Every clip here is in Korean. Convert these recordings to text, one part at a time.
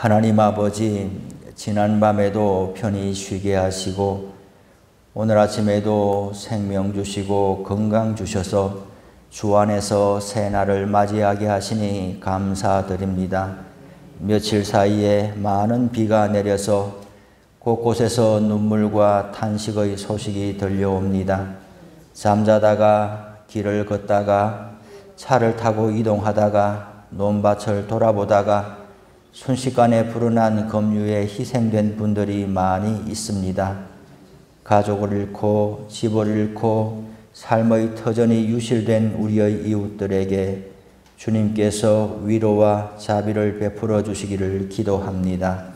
하나님 아버지, 지난밤에도 편히 쉬게 하시고 오늘 아침에도 생명 주시고 건강 주셔서 주 안에서 새날을 맞이하게 하시니 감사드립니다. 며칠 사이에 많은 비가 내려서 곳곳에서 눈물과 탄식의 소식이 들려옵니다. 잠자다가 길을 걷다가 차를 타고 이동하다가 논밭을 돌아보다가 순식간에 불어난 급류에 희생된 분들이 많이 있습니다. 가족을 잃고 집을 잃고 삶의 터전이 유실된 우리의 이웃들에게 주님께서 위로와 자비를 베풀어 주시기를 기도합니다.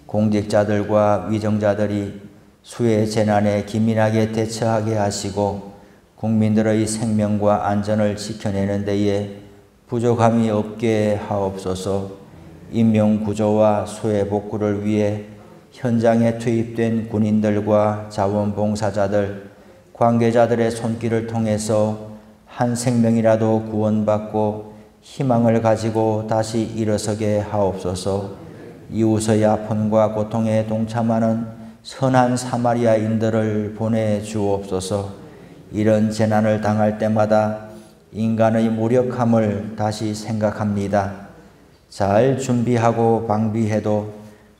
공직자들과 위정자들이 수해 재난에 기민하게 대처하게 하시고 국민들의 생명과 안전을 지켜내는 데에 부족함이 없게 하옵소서. 인명구조와 수해 복구를 위해 현장에 투입된 군인들과 자원봉사자들, 관계자들의 손길을 통해서 한 생명이라도 구원받고 희망을 가지고 다시 일어서게 하옵소서. 이웃의 아픔과 고통에 동참하는 선한 사마리아인들을 보내주옵소서. 이런 재난을 당할 때마다 인간의 무력함을 다시 생각합니다. 잘 준비하고 방비해도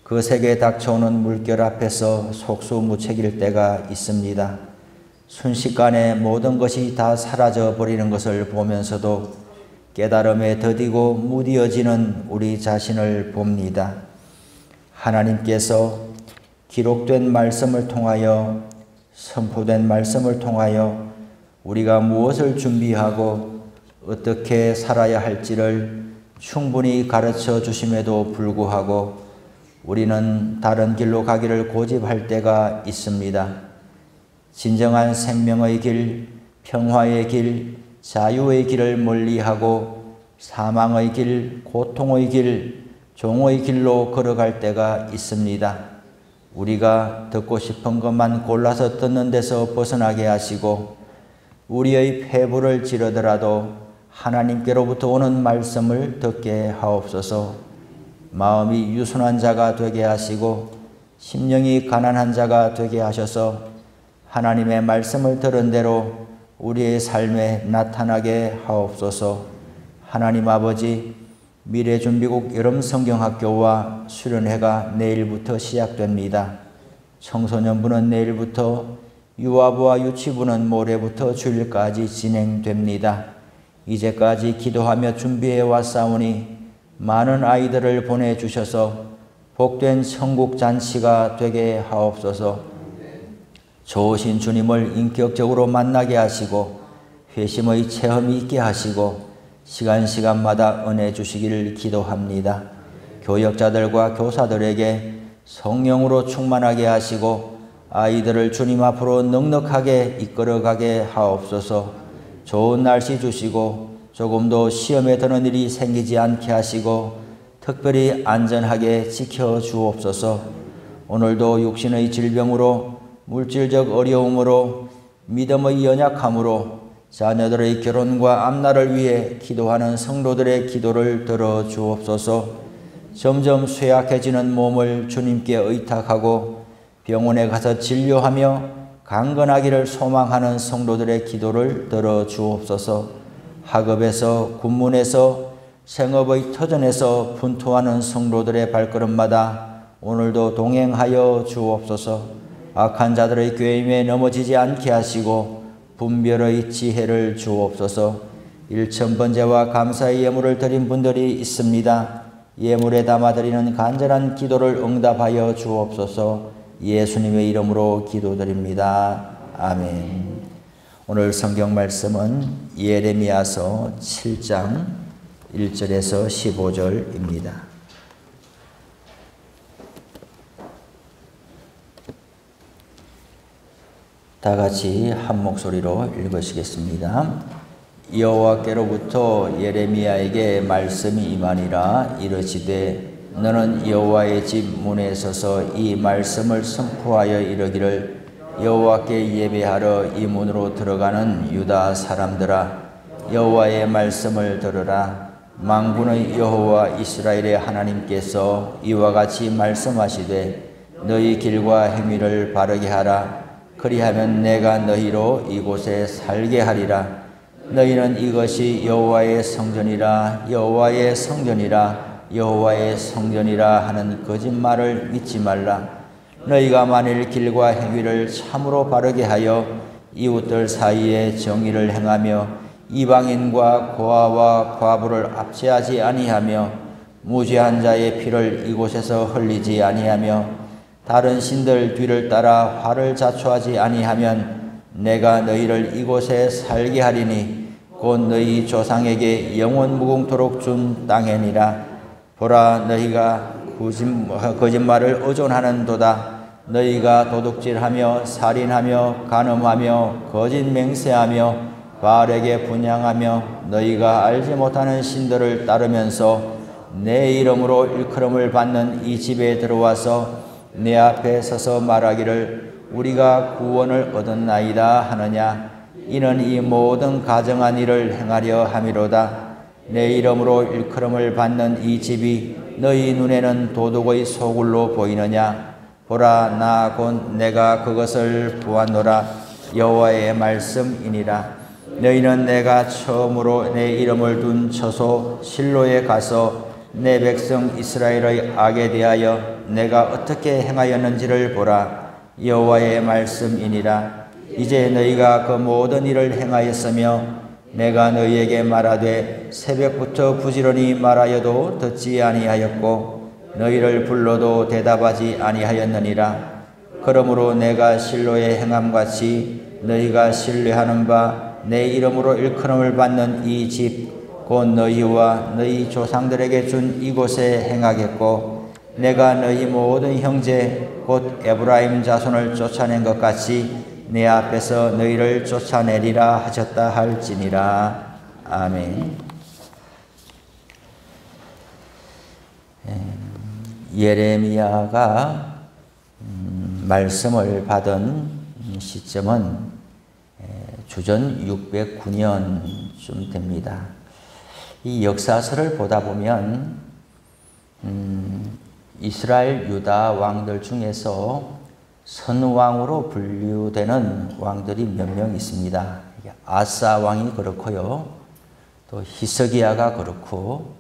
그 세계에 닥쳐오는 물결 앞에서 속수무책일 때가 있습니다. 순식간에 모든 것이 다 사라져 버리는 것을 보면서도 깨달음에 더디고 무디어지는 우리 자신을 봅니다. 하나님께서 기록된 말씀을 통하여 선포된 말씀을 통하여 우리가 무엇을 준비하고 어떻게 살아야 할지를 충분히 가르쳐 주심에도 불구하고 우리는 다른 길로 가기를 고집할 때가 있습니다. 진정한 생명의 길, 평화의 길, 자유의 길을 멀리하고 사망의 길, 고통의 길, 종의 길로 걸어갈 때가 있습니다. 우리가 듣고 싶은 것만 골라서 듣는 데서 벗어나게 하시고 우리의 폐부를 지르더라도 하나님께로부터 오는 말씀을 듣게 하옵소서. 마음이 유순한 자가 되게 하시고 심령이 가난한 자가 되게 하셔서 하나님의 말씀을 들은 대로 우리의 삶에 나타나게 하옵소서. 하나님 아버지, 미래준비국 여름성경학교와 수련회가 내일부터 시작됩니다. 청소년부는 내일부터, 유아부와 유치부는 모레부터 주일까지 진행됩니다. 이제까지 기도하며 준비해 왔사오니 많은 아이들을 보내주셔서 복된 천국 잔치가 되게 하옵소서. 좋으신 주님을 인격적으로 만나게 하시고 회심의 체험이 있게 하시고 시간마다 은혜 주시기를 기도합니다. 교역자들과 교사들에게 성령으로 충만하게 하시고 아이들을 주님 앞으로 넉넉하게 이끌어가게 하옵소서. 좋은 날씨 주시고 조금도 시험에 드는 일이 생기지 않게 하시고 특별히 안전하게 지켜주옵소서. 오늘도 육신의 질병으로 물질적 어려움으로 믿음의 연약함으로 자녀들의 결혼과 앞날을 위해 기도하는 성도들의 기도를 들어주옵소서. 점점 쇠약해지는 몸을 주님께 의탁하고 병원에 가서 진료하며 강건하기를 소망하는 성도들의 기도를 들어주옵소서. 학업에서 군문에서 생업의 터전에서 분투하는 성도들의 발걸음마다 오늘도 동행하여 주옵소서. 악한 자들의 꾀임에 넘어지지 않게 하시고 분별의 지혜를 주옵소서. 일천번제와 감사의 예물을 드린 분들이 있습니다. 예물에 담아드리는 간절한 기도를 응답하여 주옵소서. 예수님의 이름으로 기도드립니다. 아멘. 오늘 성경 말씀은 예레미야서 7장 1절에서 15절입니다. 다 같이 한 목소리로 읽으시겠습니다. 여호와께로부터 예레미야에게 말씀이 임하니라. 이르시되 너는 여호와의 집 문에 서서 이 말씀을 선포하여 이르기를 여호와께 예배하러 이 문으로 들어가는 유다 사람들아, 여호와의 말씀을 들으라. 만군의 여호와 이스라엘의 하나님께서 이와 같이 말씀하시되 너희 길과 행위를 바르게 하라. 그리하면 내가 너희로 이곳에 살게 하리라. 너희는 이것이 여호와의 성전이라 여호와의 성전이라 여호와의 성전이라 하는 거짓말을 믿지 말라. 너희가 만일 길과 행위를 참으로 바르게 하여 이웃들 사이에 정의를 행하며 이방인과 고아와 과부를 압제하지 아니하며 무죄한 자의 피를 이곳에서 흘리지 아니하며 다른 신들 뒤를 따라 화를 자초하지 아니하면 내가 너희를 이곳에 살게 하리니 곧 너희 조상에게 영원 무궁토록 준 땅이니라. 보라, 너희가 거짓말을 의존하는도다. 너희가 도둑질하며 살인하며 간음하며 거짓 맹세하며 바알에게 분향하며 너희가 알지 못하는 신들을 따르면서 내 이름으로 일컬음을 받는 이 집에 들어와서 내 앞에 서서 말하기를 우리가 구원을 얻었나이다 하느냐. 이는 이 모든 가정한 일을 행하려 함이로다. 내 이름으로 일컬음을 받는 이 집이 너희 눈에는 도둑의 소굴로 보이느냐. 보라, 나 곧 내가 그것을 보았노라. 여호와의 말씀이니라. 너희는 내가 처음으로 내 이름을 둔 처소 실로에 가서 내 백성 이스라엘의 악에 대하여 내가 어떻게 행하였는지를 보라. 여호와의 말씀이니라. 이제 너희가 그 모든 일을 행하였으며 내가 너희에게 말하되 새벽부터 부지런히 말하여도 듣지 아니하였고 너희를 불러도 대답하지 아니하였느니라. 그러므로 내가 실로의 행함같이 너희가 신뢰하는 바 내 이름으로 일컬음을 받는 이 집 곧 너희와 너희 조상들에게 준 이곳에 행하겠고 내가 너희 모든 형제 곧 에브라임 자손을 쫓아낸 것 같이 내 앞에서 너희를 쫓아내리라 하셨다 할지니라. 아멘. 예레미야가 말씀을 받은 시점은 주전 609년쯤 됩니다. 이 역사서를 보다 보면 이스라엘 유다 왕들 중에서 선왕으로 분류되는 왕들이 몇 명 있습니다. 아사 왕이 그렇고요. 또 히스기야가 그렇고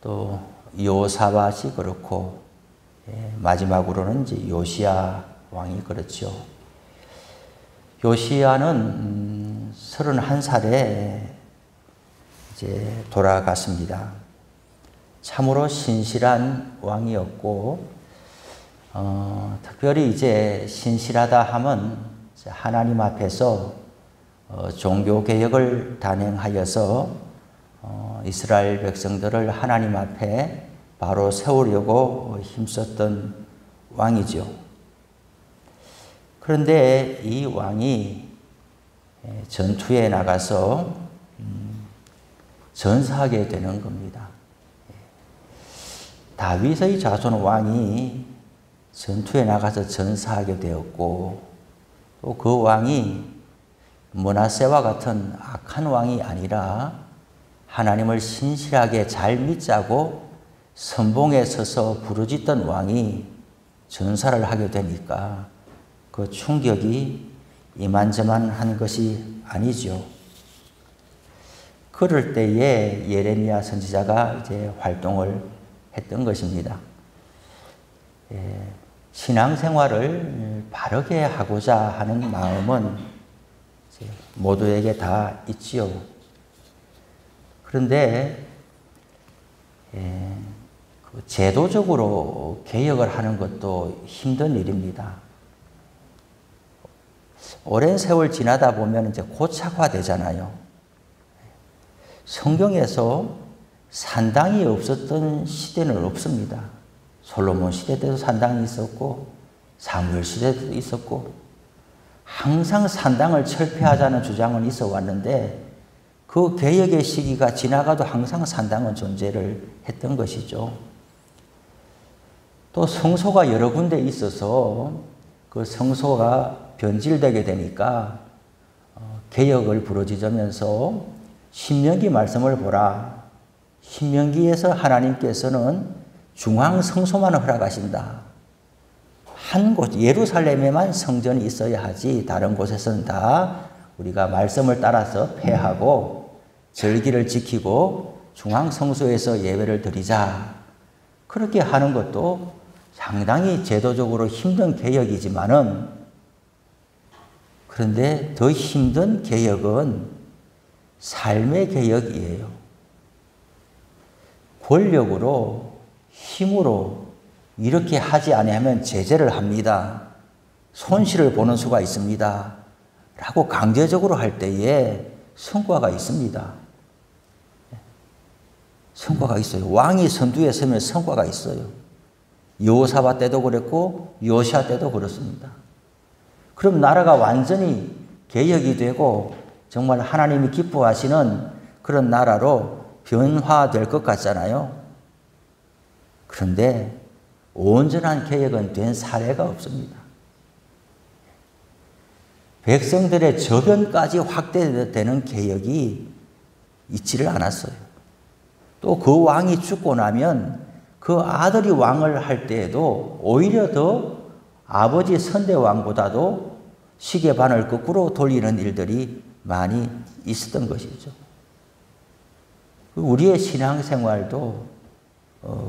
또 요사밧이 그렇고 마지막으로는 이제 요시야 왕이 그렇죠. 요시야는 31살에 이제 돌아갔습니다. 참으로 신실한 왕이었고, 특별히 이제 신실하다 하면 하나님 앞에서 종교 개혁을 단행하여서 이스라엘 백성들을 하나님 앞에 바로 세우려고 힘썼던 왕이죠. 그런데 이 왕이 전투에 나가서 전사하게 되는 겁니다. 다윗의 자손 왕이 전투에 나가서 전사하게 되었고 또 그 왕이 므낫세와 같은 악한 왕이 아니라 하나님을 신실하게 잘 믿자고 선봉에 서서 부르짖던 왕이 전사를 하게 되니까 그 충격이 이만저만한 것이 아니죠. 그럴 때에 예레미야 선지자가 이제 활동을 했던 것입니다. 신앙생활을 바르게 하고자 하는 마음은 모두에게 다 있지요. 그런데 제도적으로 개혁을 하는 것도 힘든 일입니다. 오랜 세월 지나다 보면 이제 고착화되잖아요. 성경에서 산당이 없었던 시대는 없습니다. 솔로몬 시대 때도 산당이 있었고 사무엘 시대 때도 있었고 항상 산당을 철폐하자는 주장은 있어 왔는데 그 개혁의 시기가 지나가도 항상 산당은 존재를 했던 것이죠. 또 성소가 여러 군데 있어서 그 성소가 변질되게 되니까 개혁을 부르짖으면서 신명기 말씀을 보라. 신명기에서 하나님께서는 중앙 성소만 허락하신다. 한 곳, 예루살렘에만 성전이 있어야 하지 다른 곳에서는 다 우리가 말씀을 따라서 폐하고 절기를 지키고 중앙 성소에서 예배를 드리자. 그렇게 하는 것도 상당히 제도적으로 힘든 개혁이지만은, 그런데 더 힘든 개혁은 삶의 개혁이에요. 권력으로, 힘으로 이렇게 하지 아니하면 제재를 합니다. 손실을 보는 수가 있습니다. 라고 강제적으로 할 때에 성과가 있습니다. 성과가 있어요. 왕이 선두에 서면 성과가 있어요. 여호사밧 때도 그랬고 요시야 때도 그렇습니다. 그럼 나라가 완전히 개혁이 되고 정말 하나님이 기뻐하시는 그런 나라로 변화될 것 같잖아요. 그런데 온전한 개혁은 된 사례가 없습니다. 백성들의 저변까지 확대되는 개혁이 있지를 않았어요. 또 그 왕이 죽고 나면 그 아들이 왕을 할 때에도 오히려 더 아버지 선대왕보다도 시계반을 거꾸로 돌리는 일들이 많이 있었던 것이죠. 우리의 신앙생활도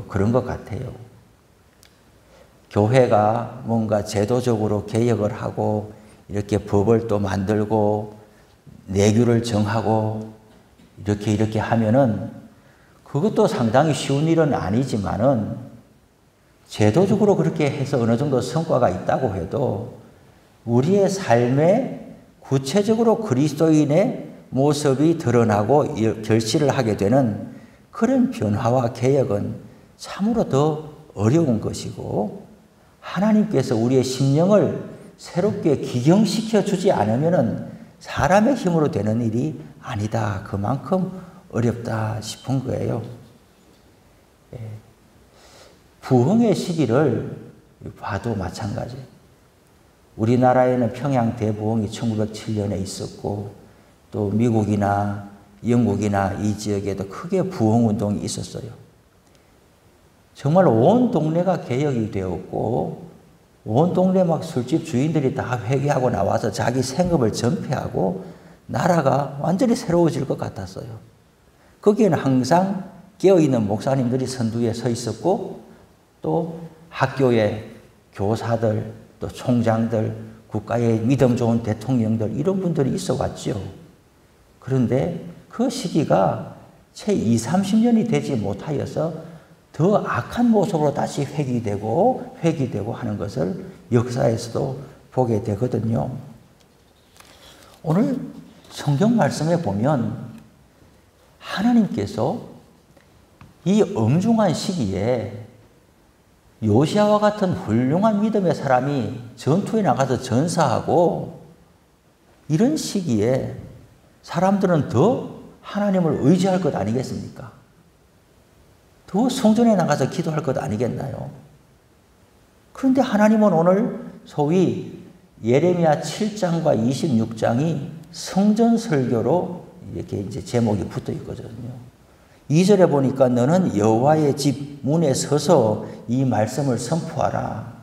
그런 것 같아요. 교회가 뭔가 제도적으로 개혁을 하고 이렇게 법을 또 만들고 내규를 정하고 이렇게 하면은 그것도 상당히 쉬운 일은 아니지만은 제도적으로 그렇게 해서 어느 정도 성과가 있다고 해도 우리의 삶에 구체적으로 그리스도인의 모습이 드러나고 결실을 하게 되는 그런 변화와 개혁은 참으로 더 어려운 것이고, 하나님께서 우리의 심령을 새롭게 기경시켜 주지 않으면은 사람의 힘으로 되는 일이 아니다. 그만큼 어렵다 싶은 거예요. 부흥의 시기를 봐도 마찬가지예요. 우리나라에는 평양 대부흥이 1907년에 있었고 또 미국이나 영국이나 이 지역에도 크게 부흥운동이 있었어요. 정말 온 동네가 개혁이 되었고 온 동네 막 술집 주인들이 다 회개하고 나와서 자기 생업을 전폐하고 나라가 완전히 새로워질 것 같았어요. 거기에는 항상 깨어있는 목사님들이 선두에 서 있었고 또 학교의 교사들 또 총장들 국가의 믿음 좋은 대통령들 이런 분들이 있어 왔죠. 그런데 그 시기가 채 20-30년이 되지 못하여서 더 악한 모습으로 다시 회귀되고 하는 것을 역사에서도 보게 되거든요. 오늘 성경 말씀에 보면 하나님께서 이 엄중한 시기에 요시야와 같은 훌륭한 믿음의 사람이 전투에 나가서 전사하고 이런 시기에 사람들은 더 하나님을 의지할 것 아니겠습니까? 더 성전에 나가서 기도할 것 아니겠나요? 그런데 하나님은 오늘 소위 예레미야 7장과 26장이 성전 설교로 이렇게 이제 제목이 붙어 있거든요. 2절에 보니까 너는 여호와의 집 문에 서서 이 말씀을 선포하라.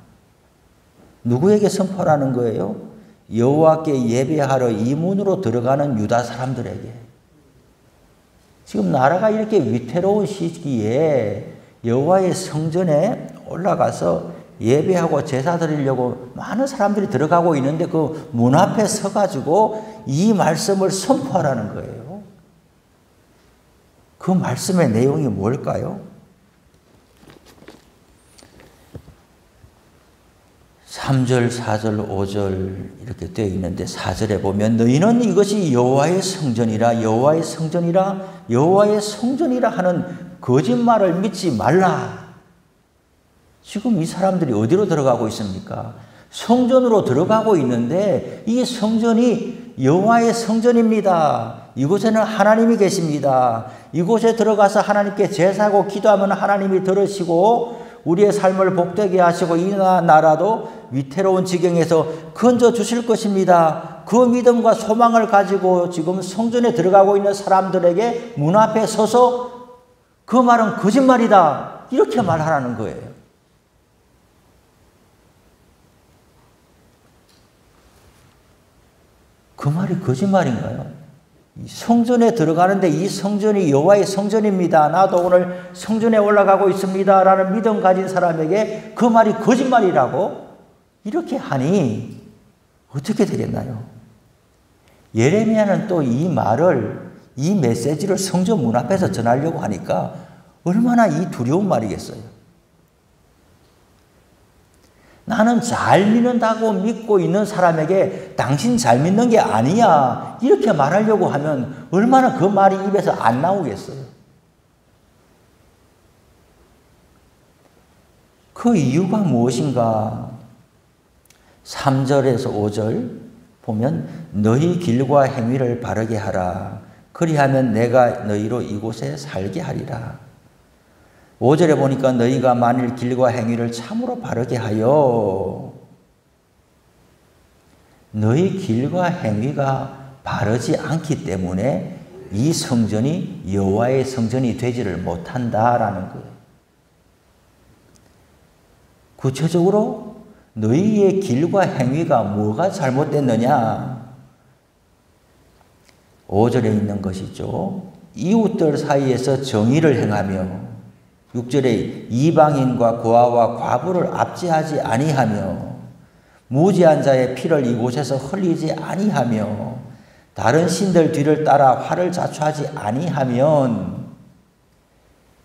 누구에게 선포하라는 거예요? 여호와께 예배하러 이 문으로 들어가는 유다 사람들에게. 지금 나라가 이렇게 위태로운 시기에 여호와의 성전에 올라가서 예배하고 제사 드리려고 많은 사람들이 들어가고 있는데 그 문 앞에 서가지고 이 말씀을 선포하라는 거예요. 그 말씀의 내용이 뭘까요? 3절, 4절, 5절 이렇게 되어 있는데 4절에 보면 너희는 이것이 여호와의 성전이라 여호와의 성전이라 여호와의 성전이라 하는 거짓말을 믿지 말라. 지금 이 사람들이 어디로 들어가고 있습니까? 성전으로 들어가고 있는데 이 성전이 여호와의 성전입니다. 이곳에는 하나님이 계십니다. 이곳에 들어가서 하나님께 제사하고 기도하면 하나님이 들으시고 우리의 삶을 복되게 하시고 이 나라도 위태로운 지경에서 건져 주실 것입니다. 그 믿음과 소망을 가지고 지금 성전에 들어가고 있는 사람들에게 문 앞에 서서 그 말은 거짓말이다. 이렇게 말하라는 거예요. 그 말이 거짓말인가요? 성전에 들어가는데 이 성전이 여호와의 성전입니다. 나도 오늘 성전에 올라가고 있습니다. 라는 믿음 가진 사람에게 그 말이 거짓말이라고 이렇게 하니 어떻게 되겠나요? 예레미야는 또 이 말을, 이 메시지를 성전 문 앞에서 전하려고 하니까 얼마나 이 두려운 말이겠어요. 나는 잘 믿는다고 믿고 있는 사람에게 당신 잘 믿는 게 아니야 이렇게 말하려고 하면 얼마나 그 말이 입에서 안 나오겠어요. 그 이유가 무엇인가? 3절에서 5절 보면 너희 길과 행위를 바르게 하라. 그리하면 내가 너희로 이곳에 살게 하리라. 5절에 보니까 너희가 만일 길과 행위를 참으로 바르게 하여, 너희 길과 행위가 바르지 않기 때문에 이 성전이 여호와의 성전이 되지를 못한다라는 거예요. 구체적으로 너희의 길과 행위가 뭐가 잘못됐느냐? 5절에 있는 것이죠. 이웃들 사이에서 정의를 행하며, 6절에 이방인과 고아와 과부를 압제하지 아니하며, 무지한 자의 피를 이곳에서 흘리지 아니하며, 다른 신들 뒤를 따라 화를 자초하지 아니하면,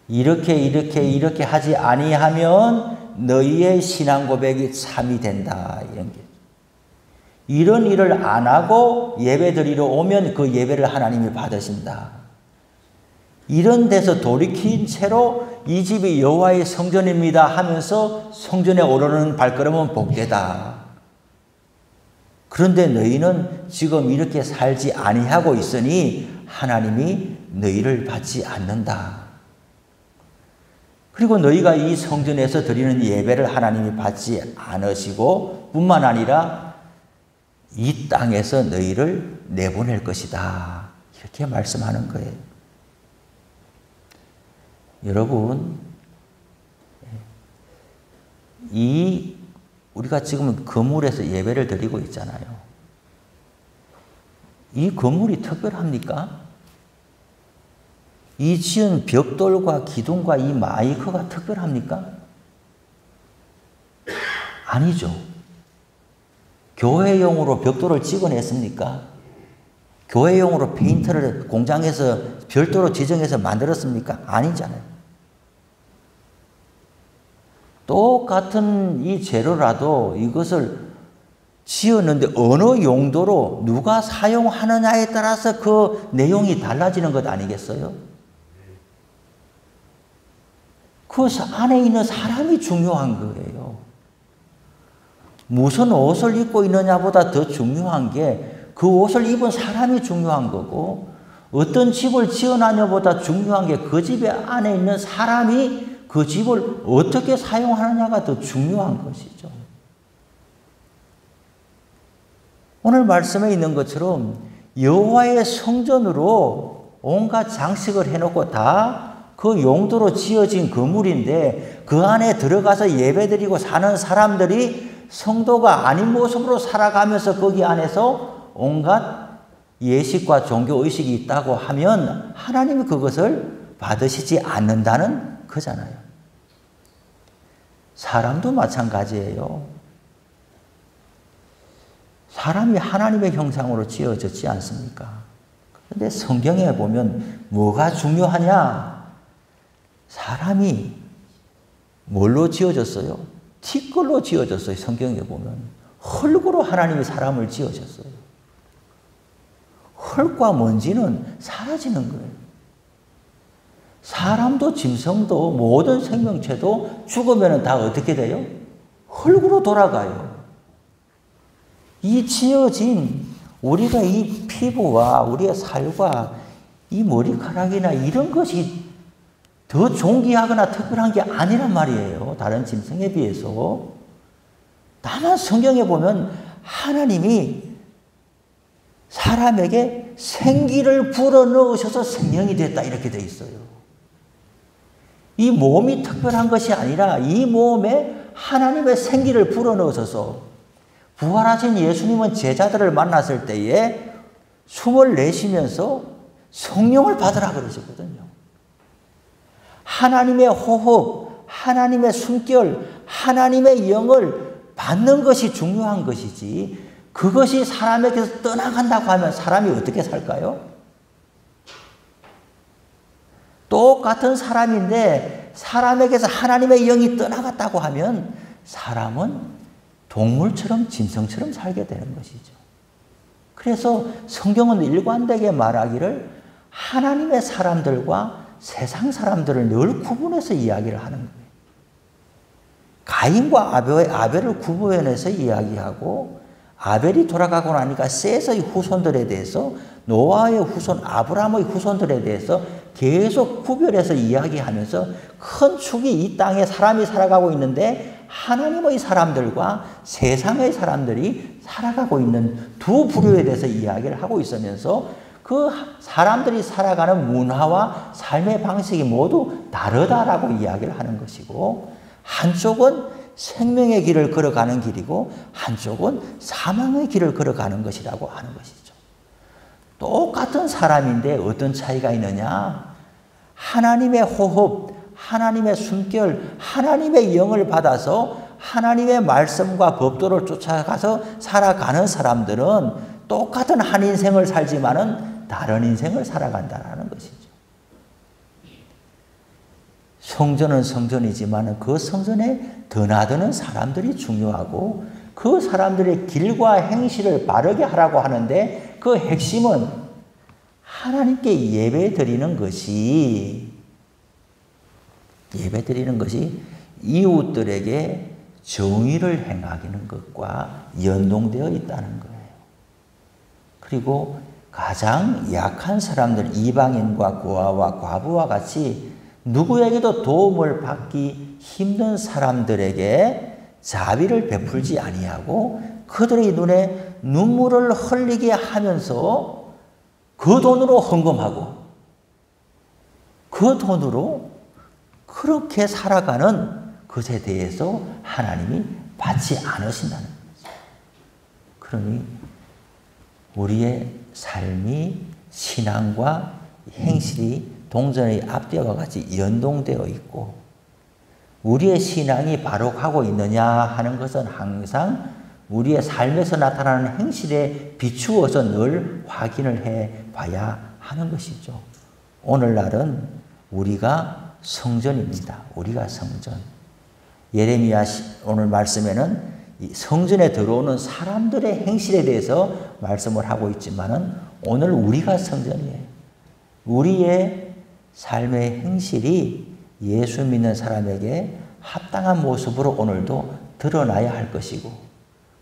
이렇게 하지 아니하면 너희의 신앙 고백이 참이 된다. 이런 일을 안 하고 예배 드리러 오면 그 예배를 하나님이 받으신다. 이런 데서 돌이킨 채로 이 집이 여호와의 성전입니다 하면서 성전에 오르는 발걸음은 복되다. 그런데 너희는 지금 이렇게 살지 아니하고 있으니 하나님이 너희를 받지 않는다. 그리고 너희가 이 성전에서 드리는 예배를 하나님이 받지 않으시고 뿐만 아니라 이 땅에서 너희를 내보낼 것이다. 이렇게 말씀하는 거예요. 여러분, 우리가 지금 건물에서 예배를 드리고 있잖아요. 이 건물이 특별합니까? 이 지은 벽돌과 기둥과 이 마이크가 특별합니까? 아니죠. 교회용으로 벽돌을 찍어냈습니까? 교회용으로 페인트를 공장에서 별도로 지정해서 만들었습니까? 아니잖아요. 똑같은 이 재료라도 이것을 지었는데 어느 용도로 누가 사용하느냐에 따라서 그 내용이 달라지는 것 아니겠어요? 그 안에 있는 사람이 중요한 거예요. 무슨 옷을 입고 있느냐보다 더 중요한 게 그 옷을 입은 사람이 중요한 거고, 어떤 집을 지어놨냐보다 중요한 게 그 집의 안에 있는 사람이 그 집을 어떻게 사용하느냐가 더 중요한 것이죠. 오늘 말씀에 있는 것처럼 여호와의 성전으로 온갖 장식을 해놓고 다 그 용도로 지어진 건물인데 그 안에 들어가서 예배드리고 사는 사람들이 성도가 아닌 모습으로 살아가면서 거기 안에서 온갖 예식과 종교의식이 있다고 하면 하나님이 그것을 받으시지 않는다는 거잖아요. 사람도 마찬가지예요. 사람이 하나님의 형상으로 지어졌지 않습니까? 그런데 성경에 보면 뭐가 중요하냐? 사람이 뭘로 지어졌어요? 티끌로 지어졌어요. 성경에 보면 흙으로 하나님이 사람을 지어졌어요. 흙과 먼지는 사라지는 거예요. 사람도 짐승도 모든 생명체도 죽으면 다 어떻게 돼요? 흙으로 돌아가요. 이 지어진 우리가 이 피부와 우리의 살과 이 머리카락이나 이런 것이 더 존귀하거나 특별한 게 아니란 말이에요. 다른 짐승에 비해서. 다만 성경에 보면 하나님이 사람에게 생기를 불어넣으셔서 생명이 됐다 이렇게 돼 있어요. 이 몸이 특별한 것이 아니라 이 몸에 하나님의 생기를 불어넣으셔서 부활하신 예수님은 제자들을 만났을 때에 숨을 내쉬면서 성령을 받으라 그러셨거든요. 하나님의 호흡, 하나님의 숨결, 하나님의 영을 받는 것이 중요한 것이지 그것이 사람에게서 떠나간다고 하면 사람이 어떻게 살까요? 똑같은 사람인데 사람에게서 하나님의 영이 떠나갔다고 하면 사람은 동물처럼 짐승처럼 살게 되는 것이죠. 그래서 성경은 일관되게 말하기를 하나님의 사람들과 세상 사람들을 늘 구분해서 이야기를 하는 거예요. 가인과 아벨을 구분해서 이야기하고 아벨이 돌아가고 나니까 셋의 후손들에 대해서 노아의 후손, 아브라함의 후손들에 대해서 계속 구별해서 이야기하면서 큰 축이 이 땅에 사람이 살아가고 있는데 하나님의 사람들과 세상의 사람들이 살아가고 있는 두 부류에 대해서 이야기를 하고 있으면서 그 사람들이 살아가는 문화와 삶의 방식이 모두 다르다라고 이야기를 하는 것이고 한쪽은 생명의 길을 걸어가는 길이고 한쪽은 사망의 길을 걸어가는 것이라고 하는 것이죠. 똑같은 사람인데 어떤 차이가 있느냐? 하나님의 호흡, 하나님의 숨결, 하나님의 영을 받아서 하나님의 말씀과 법도를 쫓아가서 살아가는 사람들은 똑같은 한 인생을 살지만은 다른 인생을 살아간다는 것이죠. 성전은 성전이지만 그 성전에 드나드는 사람들이 중요하고 그 사람들의 길과 행실을 바르게 하라고 하는데 그 핵심은 하나님께 예배드리는 것이 이웃들에게 정의를 행하는 것과 연동되어 있다는 거예요. 그리고 가장 약한 사람들, 이방인과 고아와 과부와 같이 누구에게도 도움을 받기 힘든 사람들에게 자비를 베풀지 아니하고 그들의 눈에 눈물을 흘리게 하면서 그 돈으로 헌금하고 그 돈으로 그렇게 살아가는 것에 대해서 하나님이 받지 않으신다는 거죠. 그러니 우리의 삶이 신앙과 행실이 동전의 앞뒤와 같이 연동되어 있고 우리의 신앙이 바로 가고 있느냐 하는 것은 항상 우리의 삶에서 나타나는 행실에 비추어서 늘 확인을 해 봐야 하는 것이죠. 오늘날은 우리가 성전입니다. 우리가 성전. 예레미야 오늘 말씀에는 성전에 들어오는 사람들의 행실에 대해서 말씀을 하고 있지만은 오늘 우리가 성전이에요. 우리의 삶의 행실이 예수 믿는 사람에게 합당한 모습으로 오늘도 드러나야 할 것이고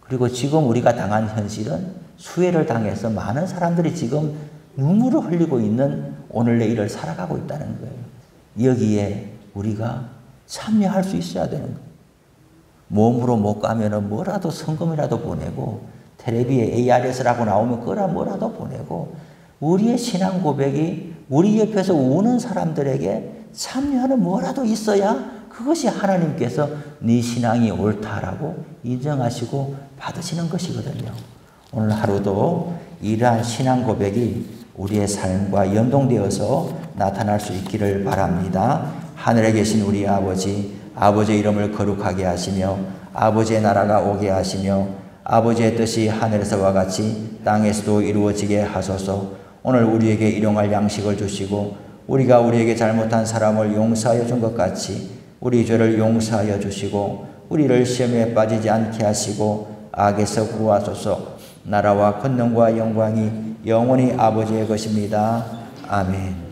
그리고 지금 우리가 당한 현실은 수혜를 당해서 많은 사람들이 지금 눈물을 흘리고 있는 오늘 내일을 살아가고 있다는 거예요. 여기에 우리가 참여할 수 있어야 되는 거예요. 몸으로 못 가면은 뭐라도 성금이라도 보내고 텔레비에 ARS라고 나오면 그거라 뭐라도 보내고 우리의 신앙 고백이 우리 옆에서 우는 사람들에게 참여하는 뭐라도 있어야 그것이 하나님께서 네 신앙이 옳다라고 인정하시고 받으시는 것이거든요. 오늘 하루도 이러한 신앙 고백이 우리의 삶과 연동되어서 나타날 수 있기를 바랍니다. 하늘에 계신 우리 아버지, 아버지의 이름을 거룩하게 하시며 아버지의 나라가 오게 하시며 아버지의 뜻이 하늘에서와 같이 땅에서도 이루어지게 하소서. 오늘 우리에게 일용할 양식을 주시고 우리가 우리에게 잘못한 사람을 용서하여 준 것 같이 우리 죄를 용서하여 주시고 우리를 시험에 빠지지 않게 하시고 악에서 구하소서. 나라와 권능과 영광이 영원히 아버지의 것입니다. 아멘.